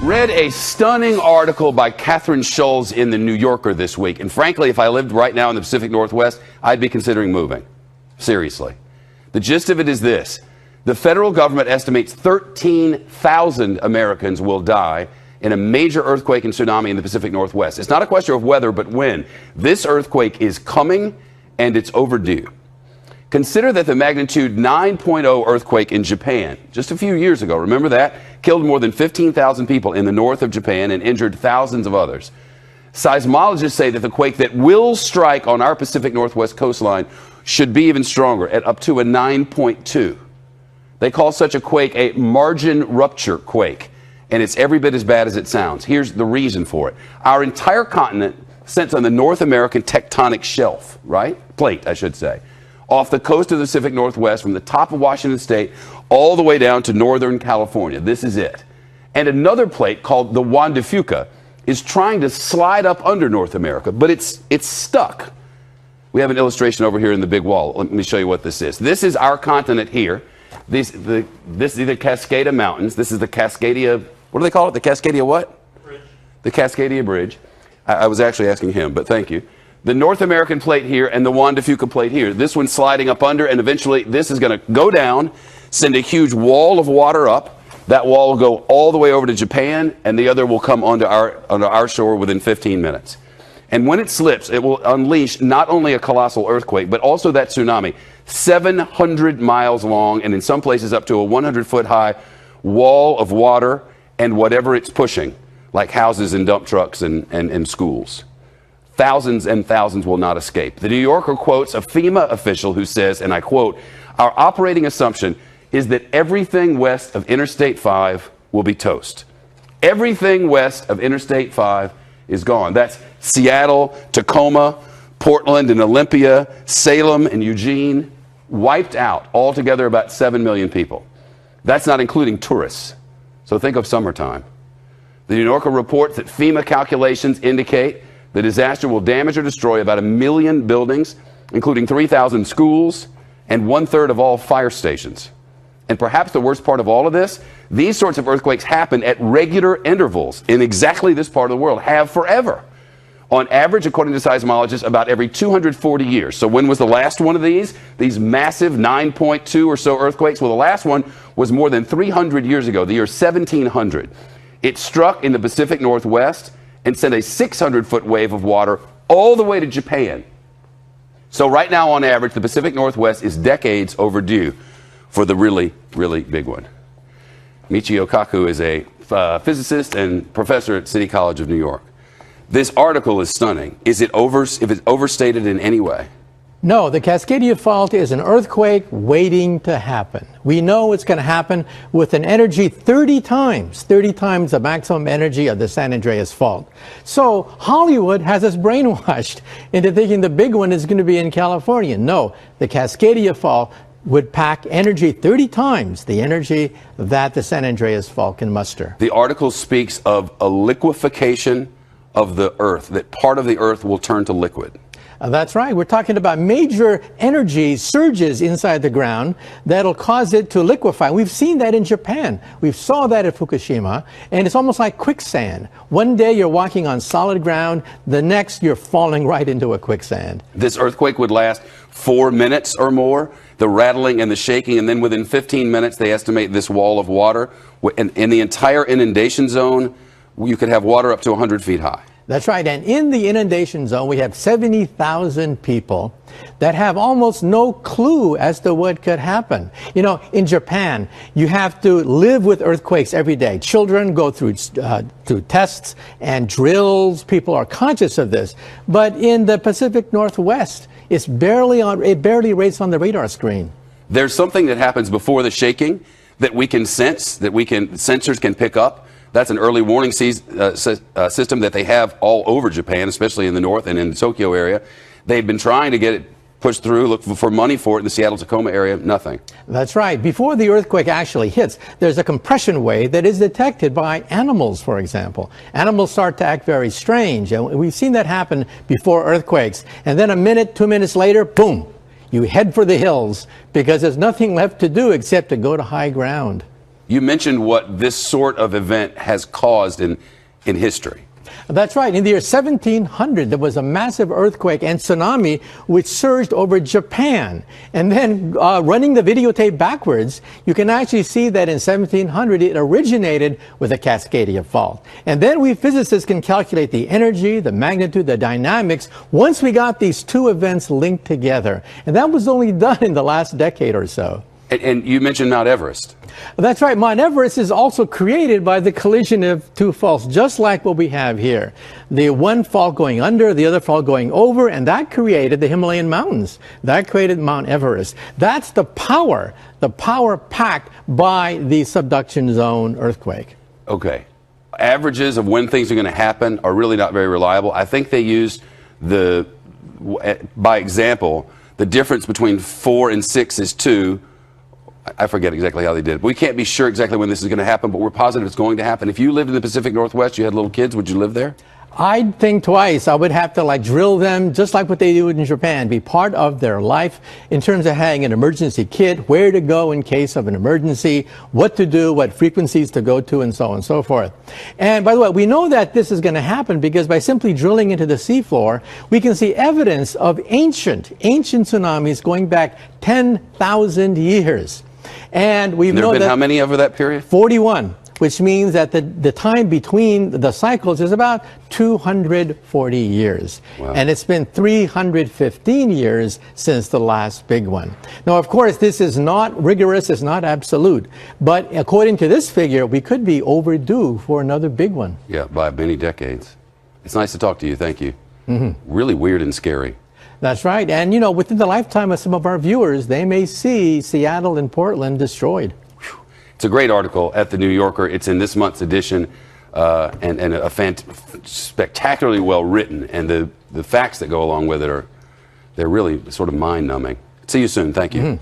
Read a stunning article by Catherine Scholes in the New Yorker this week. And frankly, if I lived right now in the Pacific Northwest, I'd be considering moving. Seriously. The gist of it is this. The federal government estimates 13,000 Americans will die in a major earthquake and tsunami in the Pacific Northwest. It's not a question of whether, but when. This earthquake is coming, and it's overdue. Consider that the magnitude 9.0 earthquake in Japan just a few years ago, remember that, killed more than 15,000 people in the north of Japan and injured thousands of others. Seismologists say that the quake that will strike on our Pacific Northwest coastline should be even stronger, at up to a 9.2. They call such a quake a margin rupture quake, and it's every bit as bad as it sounds. Here's the reason for it. Our entire continent sits on the North American tectonic shelf, right? Plate, I should say. Off the coast of the Pacific Northwest, from the top of Washington State all the way down to Northern California. This is it. And another plate called the Juan de Fuca is trying to slide up under North America, but it's stuck. We have an illustration over here in the big wall. Let me show you what this is. This is our continent here. This is the Cascada Mountains. This is the Cascadia, what do they call it? The Cascadia what? Bridge. The Cascadia Bridge. I was actually asking him, but thank you. The North American plate here and the Juan de Fuca plate here. This one's sliding up under, and eventually this is going to go down, send a huge wall of water up. That wall will go all the way over to Japan, and the other will come onto our shore within 15 minutes. And when it slips, it will unleash not only a colossal earthquake, but also that tsunami, 700 miles long, and in some places up to a 100-foot high wall of water and whatever it's pushing, like houses and dump trucks and schools. Thousands and thousands will not escape. The New Yorker quotes a FEMA official who says, and I quote, "Our operating assumption is that everything west of Interstate 5 will be toast." Everything west of Interstate 5 is gone. That's Seattle, Tacoma, Portland and Olympia, Salem and Eugene, wiped out. Altogether about 7 million people. That's not including tourists. So think of summertime. The New Yorker reports that FEMA calculations indicate the disaster will damage or destroy about 1 million buildings, including 3,000 schools and 1/3 of all fire stations. And perhaps the worst part of all of this, these sorts of earthquakes happen at regular intervals in exactly this part of the world, have forever. On average, according to seismologists, about every 240 years. So when was the last one of these massive 9.2 or so earthquakes? Well, the last one was more than 300 years ago, the year 1700. It struck in the Pacific Northwest and sent a 600-foot wave of water all the way to Japan. So right now, on average, the Pacific Northwest is decades overdue for the really, really big one. Michio Kaku is a physicist and professor at City College of New York. This article is stunning. Is it overstated in any way? No, the Cascadia Fault is an earthquake waiting to happen. We know it's going to happen with an energy 30 times the maximum energy of the San Andreas Fault. So Hollywood has us brainwashed into thinking the big one is going to be in California. No, the Cascadia Fault would pack energy 30 times the energy that the San Andreas Fault can muster. The article speaks of a liquefaction of the earth, that part of the earth will turn to liquid. That's right. We're talking about major energy surges inside the ground that'll cause it to liquefy. We've seen that in Japan. We saw that at Fukushima, and it's almost like quicksand. One day you're walking on solid ground, the next you're falling right into a quicksand. This earthquake would last 4 minutes or more, the rattling and the shaking, and then within 15 minutes they estimate this wall of water. In the entire inundation zone, you could have water up to 100 feet high. That's right. And in the inundation zone, we have 70,000 people that have almost no clue as to what could happen. You know, in Japan, you have to live with earthquakes every day. Children go through tests and drills. People are conscious of this. But in the Pacific Northwest, it barely rates on the radar screen. There's something that happens before the shaking that we can sense, sensors can pick up. That's an early warning system that they have all over Japan, especially in the north and in the Tokyo area. They've been trying to get it pushed through, look for money for it in the Seattle-Tacoma area, nothing. That's right. Before the earthquake actually hits, there's a compression wave that is detected by animals, for example. Animals start to act very strange, and we've seen that happen before earthquakes. And then a minute, 2 minutes later, boom, you head for the hills because there's nothing left to do except to go to high ground. You mentioned what this sort of event has caused in history. That's right. In the year 1700, there was a massive earthquake and tsunami which surged over Japan. And then running the videotape backwards, you can actually see that in 1700 it originated with a Cascadia fault. And then we physicists can calculate the energy, the magnitude, the dynamics once we got these two events linked together. And that was only done in the last decade or so. And you mentioned Mount Everest. That's right. Mount Everest is also created by the collision of two faults, just like what we have here. The one fault going under, the other fault going over, and that created the Himalayan mountains. That created Mount Everest. That's the power packed by the subduction zone earthquake. Okay. Averages of when things are going to happen are really not very reliable. I think they used by example, the difference between 4 and 6 is 2. I forget exactly how they did it. We can't be sure exactly when this is going to happen, but we're positive it's going to happen. If you lived in the Pacific Northwest, you had little kids, would you live there? I'd think twice. I would have to drill them just like what they do in Japan, be part of their life in terms of having an emergency kit, where to go in case of an emergency, what to do, what frequencies to go to, and so on and so forth. And by the way, we know that this is going to happen because by simply drilling into the seafloor, we can see evidence of ancient tsunamis going back 10,000 years. And we've There have known been how many over that period? 41, which means that the time between the cycles is about 240 years. Wow. And it's been 315 years since the last big one. Now, of course, this is not rigorous, it's not absolute. But according to this figure, we could be overdue for another big one. Yeah, by many decades. It's nice to talk to you. Thank you. Really weird and scary. That's right. And, you know, within the lifetime of some of our viewers, they may see Seattle and Portland destroyed. It's a great article at the New Yorker. It's in this month's edition, and spectacularly well written. And the facts that go along with it they're really sort of mind-numbing. See you soon. Thank you.